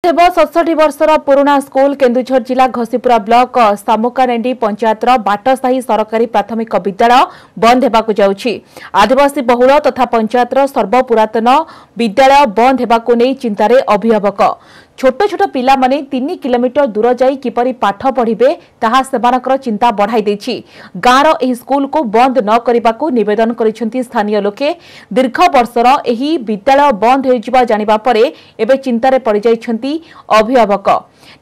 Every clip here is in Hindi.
हेब 67 वर्षर पुराना स्कूल केन्दुझर जिला घसीपुरा ब्लॉक सामुकानेंडी पंचायतर बाटसाही सरकारी प्राथमिक विद्यालय बंद होगाकू जाउछि। आदिवासी बहुल तथा पंचायतर सर्वपुरातन विद्यालय बंद होगाकू नहीं चिंतार अभिभावक। छोट छोट पिला माने 3 किलोमीटर दूर जाई किपरि पाठ पढ़िबे ताहा सेमानकर चिंता बढ़ाई देछि। गाँर एही स्कूल को बंद न करिबाकू निवेदन करिसेंती स्थानीय लोके। दीर्घ वर्षर एही विद्यालय बंद हो जिबा जानिबा परे एबे चिंतारे पड़ि जाइछंती अभिभावक।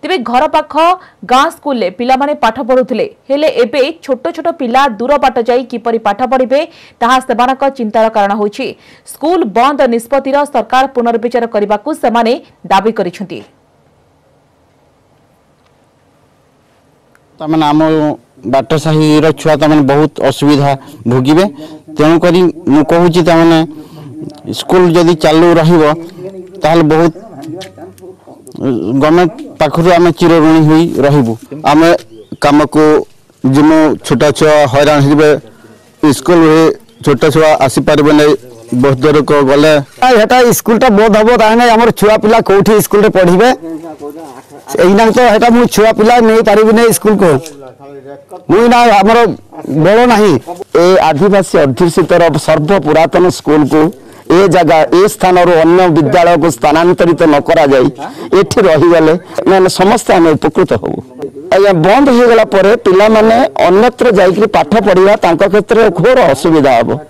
तेबे घर पाख गाँ स्कूल ले पिला माने पाठ पढुथिले हेले एबे छोट छोट पिला दूर बाट जाई किपरि पाठ पढ़िबे ताहा सेमानकर चिंतार कारण होछि। स्कूल बंद निष्पत्तिर सरकार पुनर्विचार करिबाकू सेमाने दाबी करिसेंती। तमन आम बाटसाही छुआ तमन बहुत असुविधा भोगिबे। तेणु करी मु कहूची तमने स्कूल जदि चालू रहिबो ताहले बहुत गवर्नमेंट पाखरु आम चिरऋणी होई रहिबु। आम काम को जिमु छोटा छुआ हैरान हिबे स्कूल रे छोटा छुआ आसी पारबे नै बहुत दूर को गले हेटा स्कूल ता बंद हबो ताने हमर छुआ पिला कोठी स्कूल रे पढिबे एइना तो हेटा मु छुआ पिला नै पारिबे नै स्कूल को मु ना हमर बळ नाही। ए आदिवासी अध्युषितर सर्व पुरातन स्कूल को ए जगह ए स्थान और अन्य विद्यालय को स्थानांतरित न करा जाई एठी रही गले माने समस्त हम उपकृत होबो। आया बंद हो गला परे पिला माने अन्यत्र जाई कि पाठ पढ़िया तांका क्षेत्र घोर असुविधा हबो।